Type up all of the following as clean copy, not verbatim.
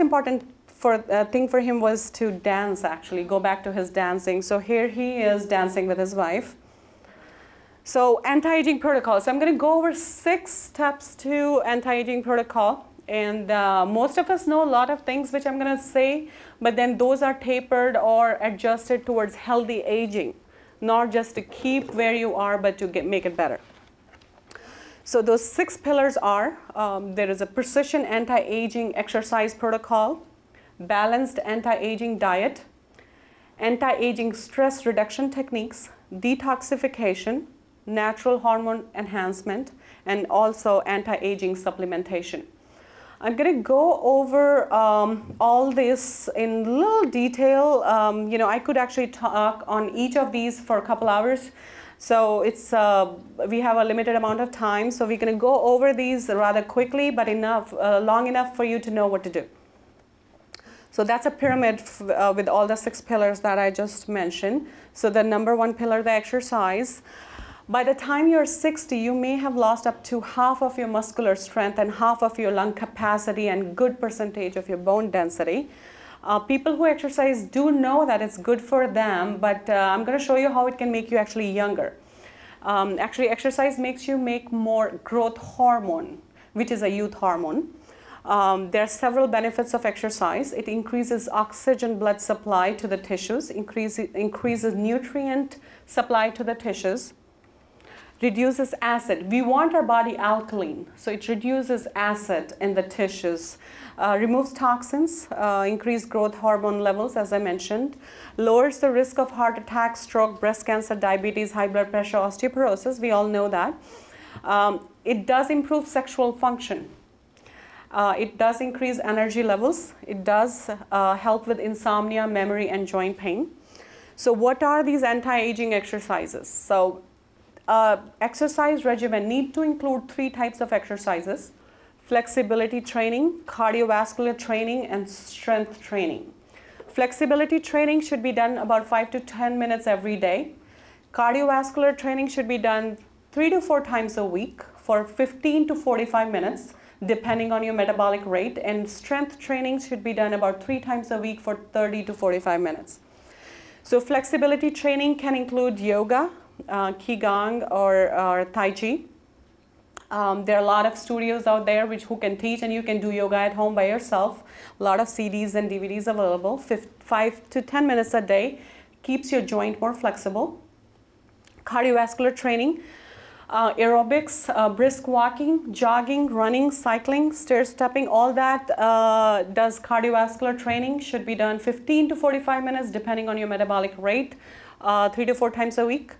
most important thing for him was to dance, actually, go back to his dancing. So here he is dancing with his wife. So anti-aging protocol. So I'm going to go over 6 steps to anti-aging protocol. And most of us know a lot of things which I'm going to say, but then those are tapered or adjusted towards healthy aging, not just to keep where you are, but to make it better. So those 6 pillars are, there is a precision anti-aging exercise protocol, balanced anti-aging diet, anti-aging stress reduction techniques, detoxification, natural hormone enhancement, and also anti-aging supplementation. I'm going to go over all this in little detail. You know, I could actually talk on each of these for a couple hours. So it's, we have a limited amount of time, so we're going to go over these rather quickly, but long enough for you to know what to do. So that's a pyramid with all the 6 pillars that I just mentioned. So the number 1 pillar, the exercise. By the time you're 60, you may have lost up to half of your muscular strength and half of your lung capacity and good percentage of your bone density. People who exercise do know that it's good for them, but I'm going to show you how it can make you actually younger. Actually, exercise makes you make more growth hormone, which is a youth hormone. There are several benefits of exercise. It increases oxygen blood supply to the tissues, increases nutrient supply to the tissues, reduces acid. We want our body alkaline, so it reduces acid in the tissues, removes toxins, increase growth hormone levels, as I mentioned, lowers the risk of heart attack, stroke, breast cancer, diabetes, high blood pressure, osteoporosis. We all know that. It does improve sexual function. It does increase energy levels. It does help with insomnia, memory, and joint pain. So what are these anti-aging exercises? So exercise regimen need to include 3 types of exercises: flexibility training, cardiovascular training, and strength training. Flexibility training should be done about 5 to 10 minutes every day. Cardiovascular training should be done 3 to 4 times a week for 15 to 45 minutes, depending on your metabolic rate. And strength training should be done about 3 times a week for 30 to 45 minutes. So flexibility training can include yoga, Qigong, or Tai Chi. There are a lot of studios out there who can teach, and you can do yoga at home by yourself. A lot of CDs and DVDs available. 5 to 10 minutes a day keeps your joint more flexible. Cardiovascular training, aerobics, brisk walking, jogging, running, cycling, stair-stepping, all that does cardiovascular training. Should be done 15 to 45 minutes depending on your metabolic rate, 3 to 4 times a week.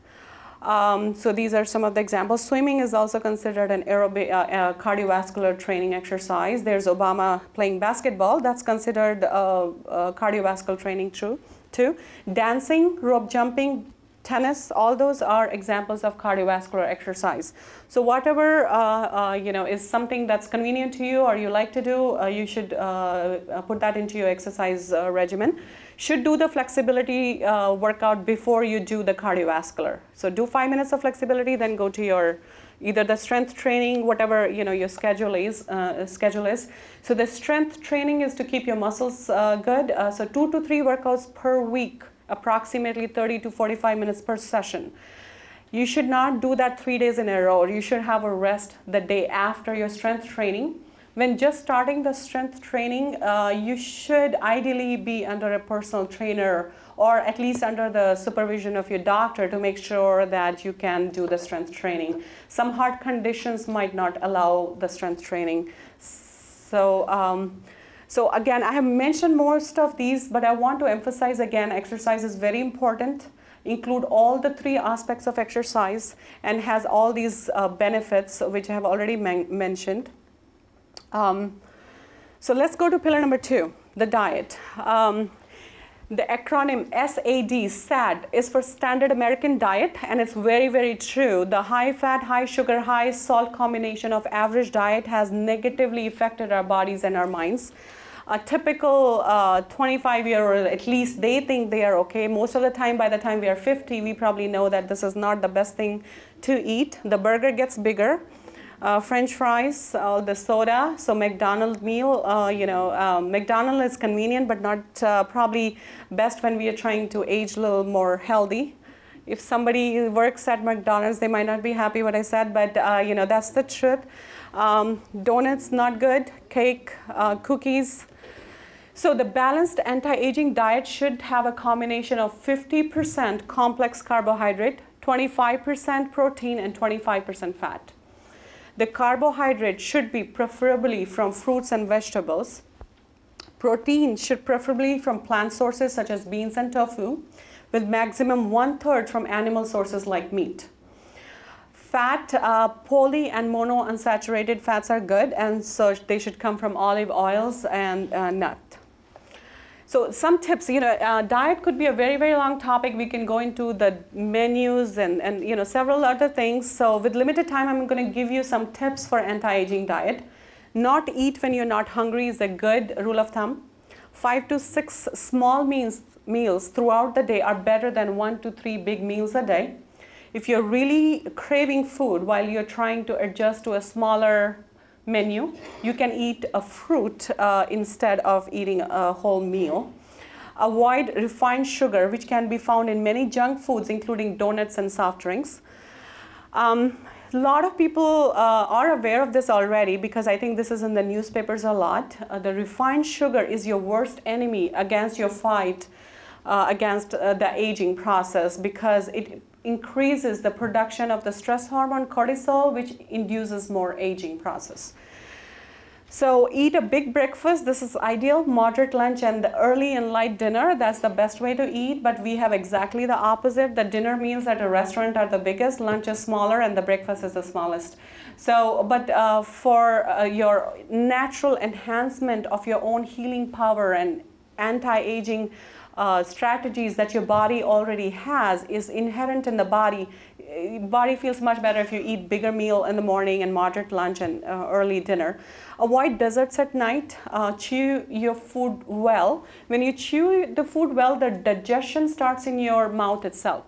So these are some of the examples. Swimming is also considered an aerobic cardiovascular training exercise. There's Obama playing basketball. That's considered cardiovascular training too. Dancing, rope jumping, tennis, all those are examples of cardiovascular exercise. So whatever you know, is something that's convenient to you or you like to do, you should put that into your exercise regimen. Should do the flexibility workout before you do the cardiovascular. So do 5 minutes of flexibility, then go to your either the strength training, whatever you know your schedule is. So the strength training is to keep your muscles good. So 2 to 3 workouts per week, approximately 30 to 45 minutes per session. You should not do that 3 days in a row. You should have a rest the day after your strength training. When just starting the strength training, you should ideally be under a personal trainer or at least under the supervision of your doctor to make sure that you can do the strength training. Some heart conditions might not allow the strength training. So again, I have mentioned most of these, but I want to emphasize again, exercise is very important. Include all the 3 aspects of exercise and has all these benefits, which I have already mentioned. So let's go to pillar number 2, the diet. The acronym SAD is for Standard American Diet, and it's very, very true. The high fat, high sugar, high salt combination of average diet has negatively affected our bodies and our minds. A typical 25-year-old, at least they think they are okay. Most of the time, by the time we are 50, we probably know that this is not the best thing to eat. The burger gets bigger. French fries, the soda. So McDonald's meal, McDonald's is convenient, but not probably best when we are trying to age a little more healthy. If somebody works at McDonald's, they might not be happy what I said, but that's the truth. Donuts, not good. Cake, cookies. So the balanced anti-aging diet should have a combination of 50% complex carbohydrate, 25% protein, and 25% fat. The carbohydrate should be preferably from fruits and vegetables. Protein should preferably from plant sources such as beans and tofu, with maximum 1/3 from animal sources like meat. Fat, poly and monounsaturated fats are good, and so they should come from olive oils and nut. So some tips, diet could be a very, very long topic. We can go into the menus and several other things. So with limited time, I'm going to give you some tips for anti-aging diet. Not eat when you're not hungry is a good rule of thumb. 5 to 6 small meals throughout the day are better than 1 to 3 big meals a day. If you're really craving food while you're trying to adjust to a smaller menu, you can eat a fruit instead of eating a whole meal. Avoid refined sugar, which can be found in many junk foods, including donuts and soft drinks. A lot of people are aware of this already because I think this is in the newspapers a lot. The refined sugar is your worst enemy against your fight against the aging process because it increases the production of the stress hormone cortisol, which induces more aging process. So eat a big breakfast. This is ideal. Moderate lunch and the early and light dinner. That's the best way to eat. But we have exactly the opposite. The dinner meals at a restaurant are the biggest. Lunch is smaller, and the breakfast is the smallest. So, but for your natural enhancement of your own healing power and anti-aging strategies that your body already has is inherent in the body. Body feels much better if you eat bigger meal in the morning and moderate lunch and early dinner. Avoid desserts at night. Chew your food well. When you chew the food well, the digestion starts in your mouth itself.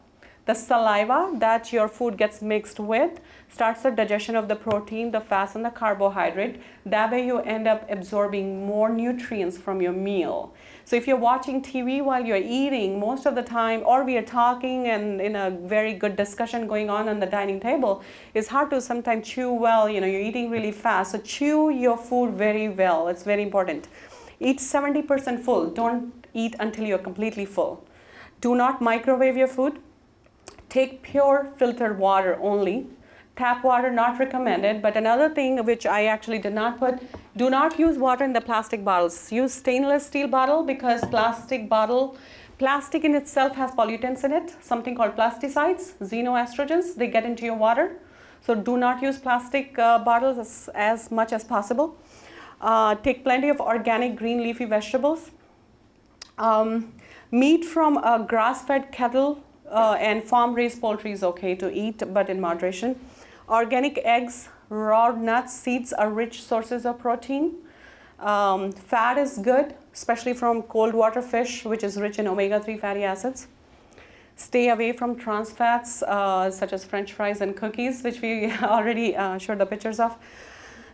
The saliva that your food gets mixed with starts the digestion of the protein, the fats, and the carbohydrate. That way you end up absorbing more nutrients from your meal. So if you're watching TV while you're eating most of the time, or we are talking and in a very good discussion going on the dining table, it's hard to sometimes chew well. You're eating really fast. So chew your food very well. It's very important. Eat 70% full. Don't eat until you're completely full. Do not microwave your food. Take pure filtered water only. Tap water not recommended, but another thing which I actually did not put, do not use water in the plastic bottles. Use stainless steel bottle because plastic in itself has pollutants in it, something called plasticides, xenoestrogens, they get into your water. So do not use plastic bottles as much as possible. Take plenty of organic green leafy vegetables. Meat from a grass-fed cattle and farm-raised poultry is okay to eat, but in moderation. Organic eggs, raw nuts, seeds are rich sources of protein. Fat is good, especially from cold water fish, which is rich in omega-3 fatty acids. Stay away from trans fats, such as French fries and cookies, which we already showed the pictures of.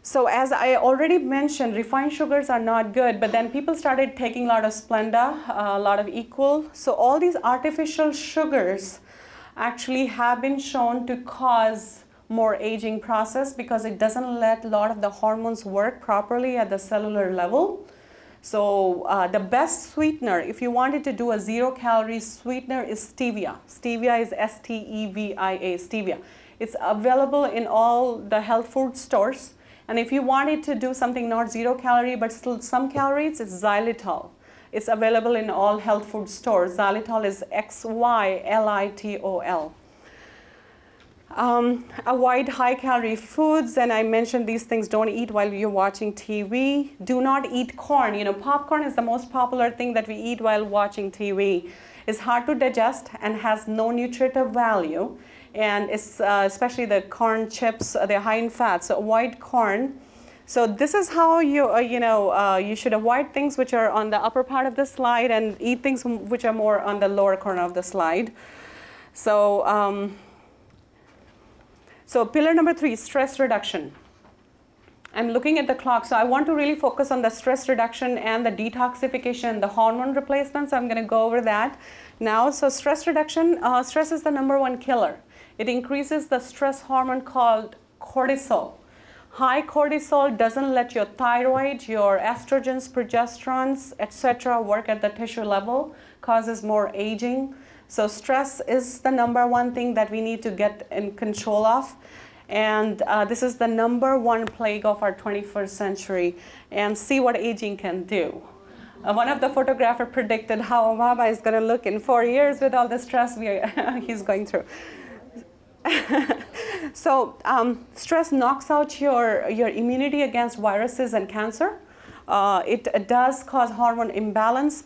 So as I already mentioned, refined sugars are not good, but then people started taking a lot of Splenda, a lot of Equal. So all these artificial sugars actually have been shown to cause more aging process because it doesn't let a lot of the hormones work properly at the cellular level. So the best sweetener, if you wanted to do a 0-calorie sweetener, is stevia. Stevia is S-T-E-V-I-A, stevia. It's available in all the health food stores. And if you wanted to do something not 0-calorie but still some calories, it's xylitol. It's available in all health food stores. Xylitol is X-Y-L-I-T-O-L. Avoid high-calorie foods, and I mentioned these things. Don't eat while you're watching TV. Do not eat corn. Popcorn is the most popular thing that we eat while watching TV. It's hard to digest and has no nutritive value. And it's especially the corn chips, they're high in fat, so avoid corn. So this is how you should avoid things which are on the upper part of the slide and eat things which are more on the lower corner of the slide. So, so pillar number 3, stress reduction. I'm looking at the clock, so I want to really focus on the stress reduction and the detoxification, the hormone replacement. So I'm going to go over that now. So stress reduction, stress is the #1 killer. It increases the stress hormone called cortisol. High cortisol doesn't let your thyroid, your estrogens, progesterones, etc. work at the tissue level, causes more aging. So stress is the #1 thing that we need to get in control of. And this is the #1 plague of our 21st century. And see what aging can do. One of the photographers predicted how Obama is going to look in 4 years with all the stress he's going through. So stress knocks out your immunity against viruses and cancer. It does cause hormone imbalance,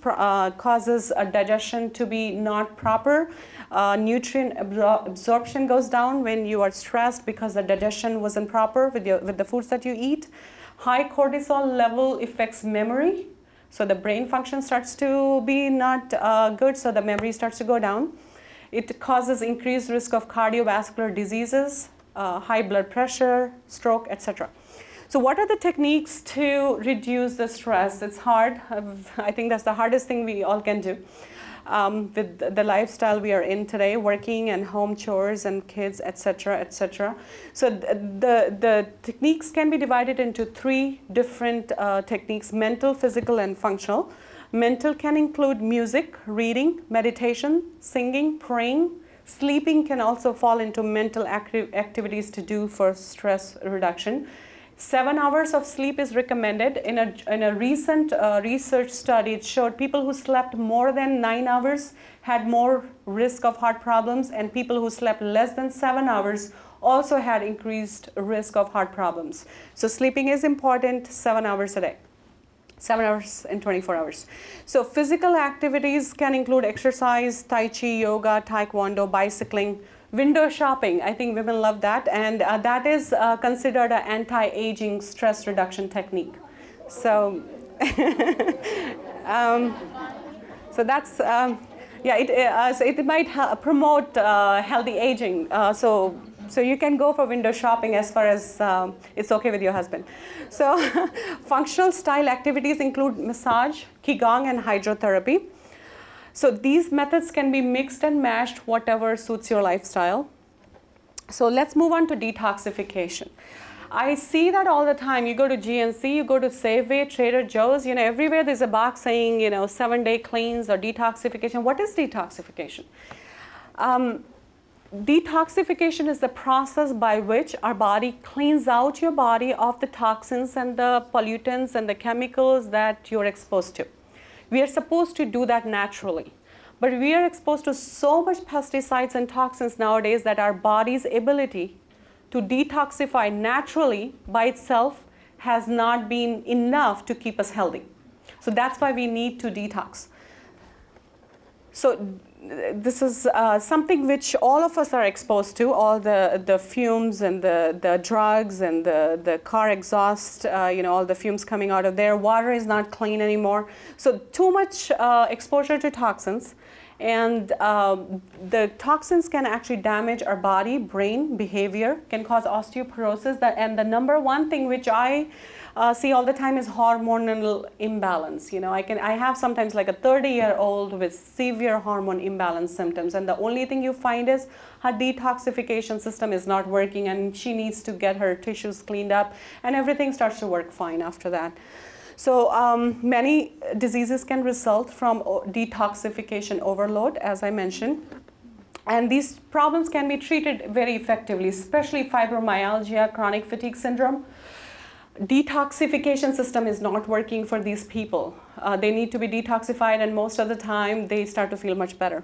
causes digestion to be not proper. Nutrient absorption goes down when you are stressed because the digestion wasn't proper with the foods that you eat. High cortisol level affects memory. So the brain function starts to be not good, so the memory starts to go down. It causes increased risk of cardiovascular diseases, high blood pressure, stroke, etc. So what are the techniques to reduce the stress? It's hard. I think that's the hardest thing we all can do with the lifestyle we are in today, working and home chores and kids, etc., etc. So the techniques can be divided into 3 different techniques: mental, physical, and functional. Mental can include music, reading, meditation, singing, praying. Sleeping can also fall into mental activities to do for stress reduction. 7 hours of sleep is recommended. In a recent research study, it showed people who slept more than 9 hours had more risk of heart problems, and people who slept less than 7 hours also had increased risk of heart problems. So sleeping is important, 7 hours a day. 7 hours and 24 hours. So physical activities can include exercise, tai chi, yoga, taekwondo, bicycling, window shopping. I think women love that, and that is considered an anti-aging stress reduction technique. So, so that's yeah. So it might promote healthy aging. So you can go for window shopping as far as it's okay with your husband. So functional style activities include massage, qigong, and hydrotherapy. So these methods can be mixed and matched, whatever suits your lifestyle. So let's move on to detoxification. I see that all the time. You go to GNC, you go to Safeway, Trader Joe's, everywhere there's a box saying, 7-day cleans or detoxification. What is detoxification? Detoxification is the process by which our body cleans out your body of the toxins and the pollutants and the chemicals that you're exposed to. We are supposed to do that naturally, but we are exposed to so much pesticides and toxins nowadays that our body's ability to detoxify naturally by itself has not been enough to keep us healthy. So that's why we need to detox. So this is something which all of us are exposed to, all the fumes and the drugs and the car exhaust, all the fumes coming out of there. Water is not clean anymore. So too much exposure to toxins. And the toxins can actually damage our body, brain, behavior, can cause osteoporosis. And the #1 thing which I see all the time is hormonal imbalance. I have sometimes like a 30-year-old with severe hormone imbalance symptoms, and the only thing you find is her detoxification system is not working, and she needs to get her tissues cleaned up, and everything starts to work fine after that. So many diseases can result from detoxification overload, as I mentioned. And these problems can be treated very effectively, especially fibromyalgia, chronic fatigue syndrome. Detoxification system is not working for these people. They need to be detoxified, and most of the time they start to feel much better.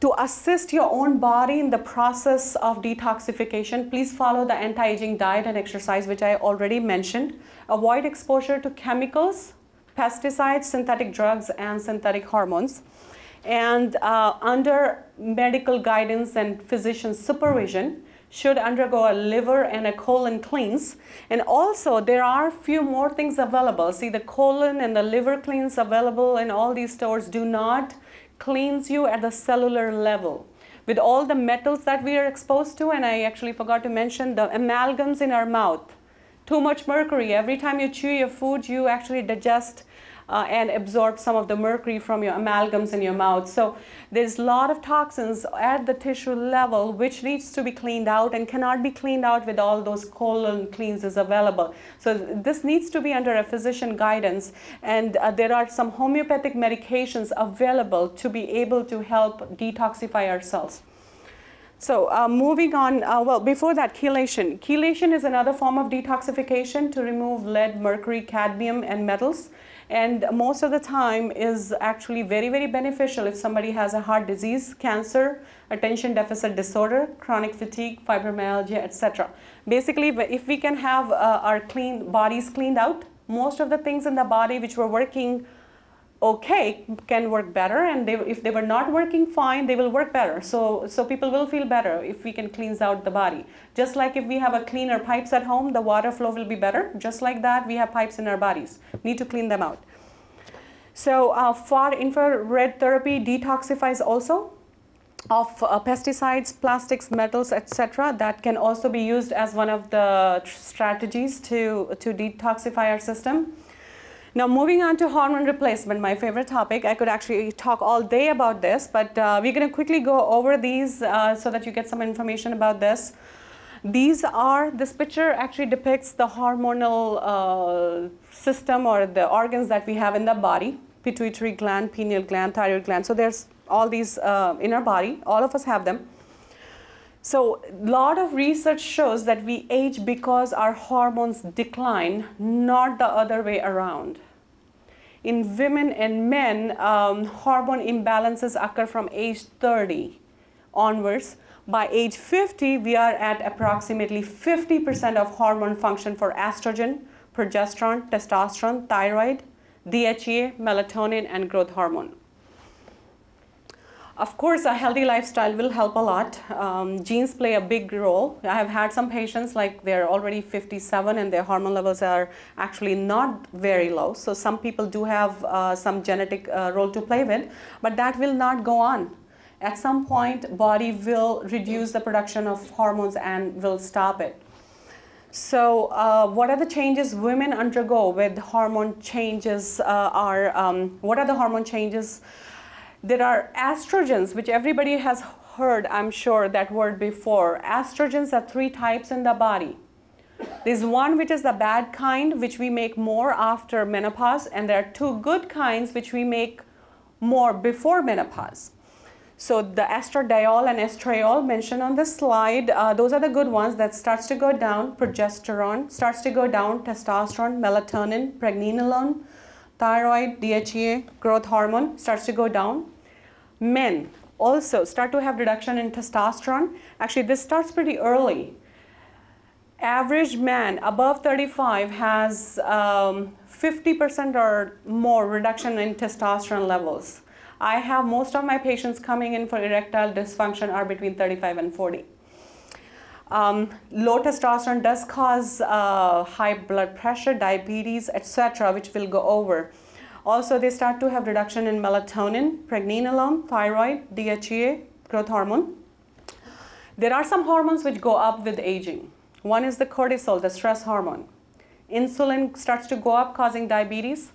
To assist your own body in the process of detoxification, please follow the anti-aging diet and exercise, which I already mentioned. Avoid exposure to chemicals, pesticides, synthetic drugs, and synthetic hormones. And under medical guidance and physician supervision, should undergo a liver and a colon cleanse. And also, there are a few more things available. See, the colon and the liver cleanse available in all these stores do not cleanse you at the cellular level. With all the metals that we are exposed to, and I actually forgot to mention the amalgams in our mouth, Too much mercury. Every time you chew your food, you actually digest and absorb some of the mercury from your amalgams in your mouth. So there's a lot of toxins at the tissue level which needs to be cleaned out and cannot be cleaned out with all those colon cleansers available. So this needs to be under a physician guidance, and there are some homeopathic medications available to be able to help detoxify our cells. So moving on, well, before that, chelation. Chelation is another form of detoxification to remove lead, mercury, cadmium, and metals. And most of the time is actually very, very beneficial if somebody has a heart disease, cancer, attention deficit disorder, chronic fatigue, fibromyalgia, etc. Basically, if we can have our bodies cleaned out, most of the things in the body which were working okay can work better, and if they were not working fine, they will work better. So people will feel better if we can cleanse out the body. Just like if we have a cleaner pipes at home, the water flow will be better. Just like that, we have pipes in our bodies. Need to clean them out. So far infrared therapy detoxifies also of pesticides, plastics, metals, etc. That can also be used as one of the strategies to detoxify our system. Now moving on to hormone replacement, my favorite topic. I could actually talk all day about this, but we're going to quickly go over these so that you get some information about this. This picture actually depicts the hormonal system or the organs that we have in the body: pituitary gland, pineal gland, thyroid gland. So there's all these in our body. All of us have them. So a lot of research shows that we age because our hormones decline, not the other way around. In women and men, hormone imbalances occur from age 30 onwards. By age 50, we are at approximately 50% of hormone function for estrogen, progesterone, testosterone, thyroid, DHEA, melatonin, and growth hormone. Of course, a healthy lifestyle will help a lot. Genes play a big role. I have had some patients, like they're already 57 and their hormone levels are actually not very low. So some people do have some genetic role to play with, but that will not go on. At some point, body will reduce the production of hormones and will stop it. So what are the changes women undergo with hormone changes what are the hormone changes? There are estrogens, which everybody has heard, I'm sure, that word before. Estrogens are 3 types in the body. There's one which is the bad kind, which we make more after menopause, and there are 2 good kinds which we make more before menopause. So the estradiol and estriol mentioned on this slide, those are the good ones. That starts to go down. Progesterone starts to go down. Testosterone, melatonin, pregnenolone, thyroid, DHEA, growth hormone starts to go down. Men also start to have reduction in testosterone. Actually, this starts pretty early. Average man above 35 has 50% or more reduction in testosterone levels. I have most of my patients coming in for erectile dysfunction are between 35 and 40. Low testosterone does cause high blood pressure, diabetes, etc., which we'll go over. Also, they start to have reduction in melatonin, pregnenolone, thyroid, DHEA, growth hormone. There are some hormones which go up with aging. One is the cortisol, the stress hormone. Insulin starts to go up, causing diabetes.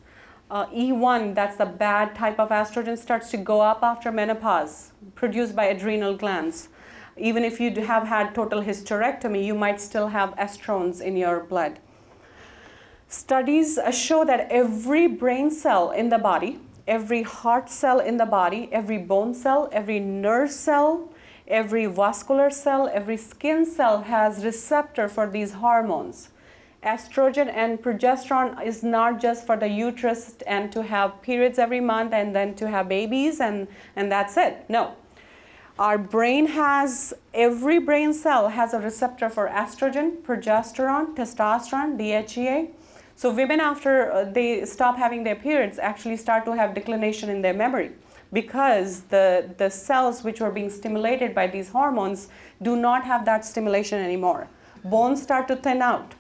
E1, that's the bad type of estrogen, starts to go up after menopause, produced by adrenal glands. Even if you have had total hysterectomy, you might still have estrogens in your blood. Studies show that every brain cell in the body, every heart cell in the body, every bone cell, every nerve cell, every vascular cell, every skin cell has receptor for these hormones. Estrogen and progesterone is not just for the uterus and to have periods every month and then to have babies and that's it. No. Our brain every brain cell has a receptor for estrogen, progesterone, testosterone, DHEA. So women, after they stop having their periods, actually start to have declination in their memory because the cells which were being stimulated by these hormones do not have that stimulation anymore. Bones start to thin out.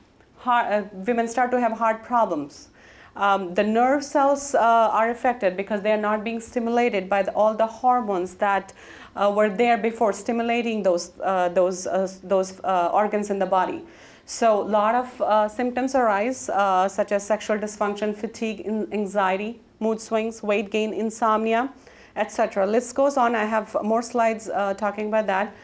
Women start to have heart problems. The nerve cells are affected because they are not being stimulated by all the hormones that were there before, stimulating those organs in the body. So a lot of symptoms arise, such as sexual dysfunction, fatigue, anxiety, mood swings, weight gain, insomnia, etc. List goes on. I have more slides talking about that.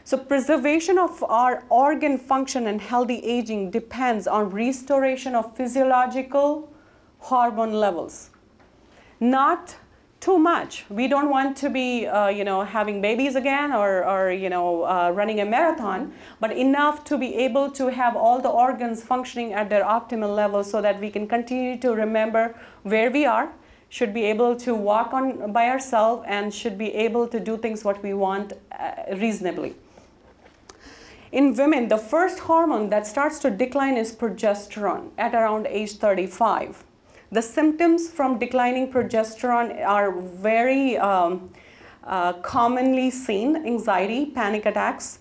So preservation of our organ function and healthy aging depends on restoration of physiological hormone levels. Not too much. We don't want to be, having babies again or running a marathon, but enough to be able to have all the organs functioning at their optimal level so that we can continue to remember where we are, should be able to walk on by ourselves, and should be able to do things what we want reasonably. In women, the first hormone that starts to decline is progesterone at around age 35. The symptoms from declining progesterone are very commonly seen: anxiety, panic attacks,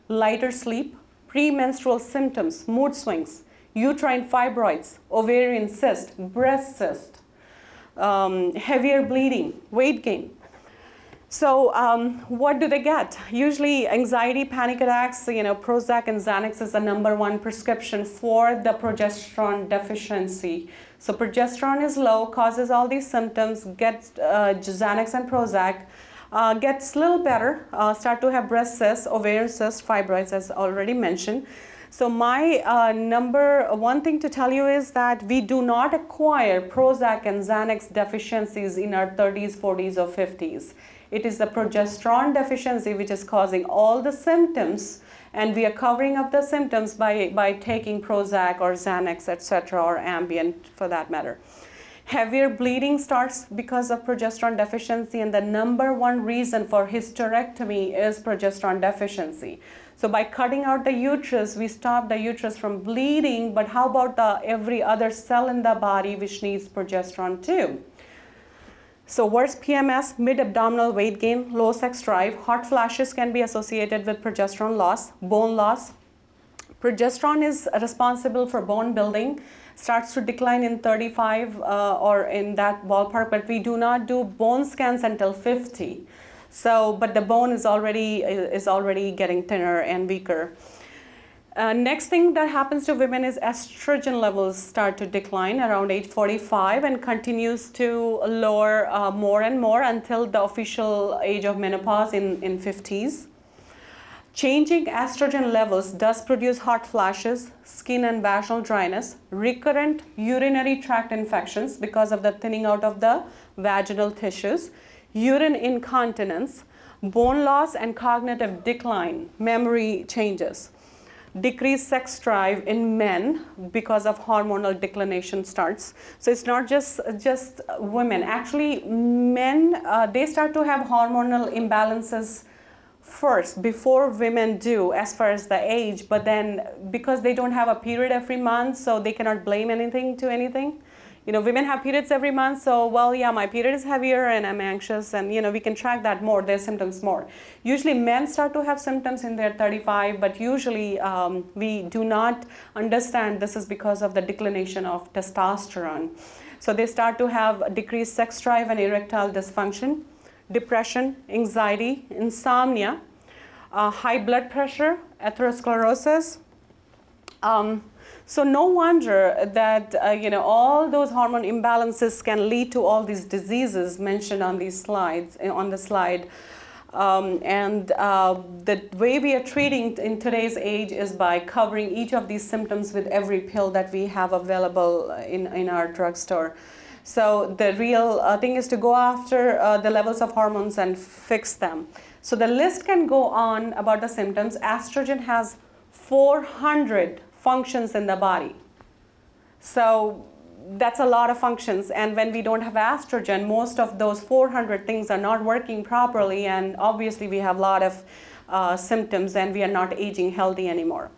lighter sleep, premenstrual symptoms, mood swings, uterine fibroids, ovarian cyst, breast cyst, heavier bleeding, weight gain. So what do they get? Usually anxiety, panic attacks, Prozac and Xanax is the #1 prescription for the progesterone deficiency. So progesterone is low, causes all these symptoms, gets Xanax and Prozac, gets a little better, start to have breast cysts, ovarian cysts, fibroids, as already mentioned. So my #1 thing to tell you is that we do not acquire Prozac and Xanax deficiencies in our 30s, 40s, or 50s. It is the progesterone deficiency which is causing all the symptoms, and we are covering up the symptoms by taking Prozac or Xanax, etc., or Ambien for that matter. Heavier bleeding starts because of progesterone deficiency, and the #1 reason for hysterectomy is progesterone deficiency. So by cutting out the uterus, we stop the uterus from bleeding, but how about every other cell in the body which needs progesterone too? So worse PMS, mid-abdominal weight gain, low sex drive, hot flashes can be associated with progesterone loss, bone loss. Progesterone is responsible for bone building, starts to decline in 35 or in that ballpark, but we do not do bone scans until 50. So, but the bone is already getting thinner and weaker. Next thing that happens to women is estrogen levels start to decline around age 45 and continues to lower more and more until the official age of menopause in 50s. Changing estrogen levels does produce hot flashes, skin and vaginal dryness, recurrent urinary tract infections because of the thinning out of the vaginal tissues, urine incontinence, bone loss and cognitive decline, memory changes. Decreased sex drive in men because of hormonal declination starts. So it's not just women. Actually, men, they start to have hormonal imbalances first before women do as far as the age, but then because they don't have a period every month, so they cannot blame anything to anything. Women have periods every month, so, well, yeah, my period is heavier and I'm anxious, and, we can track that more, their symptoms more. Usually men start to have symptoms in their 35, but usually we do not understand this is because of the declination of testosterone. So they start to have decreased sex drive and erectile dysfunction, depression, anxiety, insomnia, high blood pressure, atherosclerosis. So no wonder that all those hormone imbalances can lead to all these diseases mentioned on these slides, on the slide. The way we are treating in today's age is by covering each of these symptoms with every pill that we have available in our drugstore. So the real thing is to go after the levels of hormones and fix them. So the list can go on about the symptoms. Estrogen has 400 functions in the body. So that's a lot of functions, and when we don't have estrogen, most of those 400 things are not working properly, and obviously we have a lot of symptoms and we are not aging healthy anymore.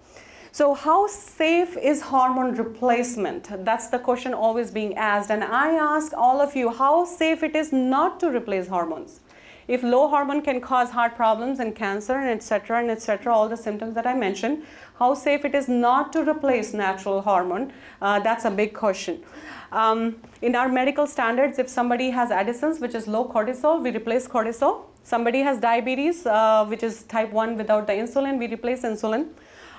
So how safe is hormone replacement? That's the question always being asked, and I ask all of you how safe it is not to replace hormones. If low hormone can cause heart problems and cancer and etc., all the symptoms that I mentioned, how safe it is not to replace natural hormone, that's a big question. In our medical standards, if somebody has Addison's, which is low cortisol, we replace cortisol. Somebody has diabetes, which is type 1 without the insulin, we replace insulin.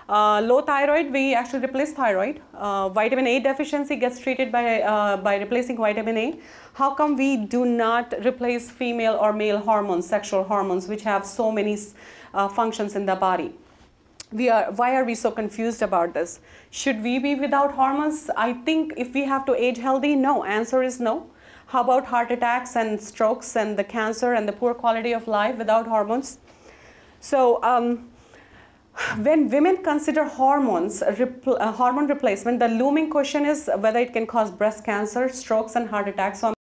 Low thyroid, we actually replace thyroid. Vitamin A deficiency gets treated by replacing vitamin A. How come we do not replace female or male hormones, sexual hormones, which have so many functions in the body? Why are we so confused about this? Should we be without hormones? I think if we have to age healthy, no. Answer is no. How about heart attacks and strokes and the cancer and the poor quality of life without hormones? So when women consider hormones, hormone replacement, the looming question is whether it can cause breast cancer, strokes, and heart attacks. So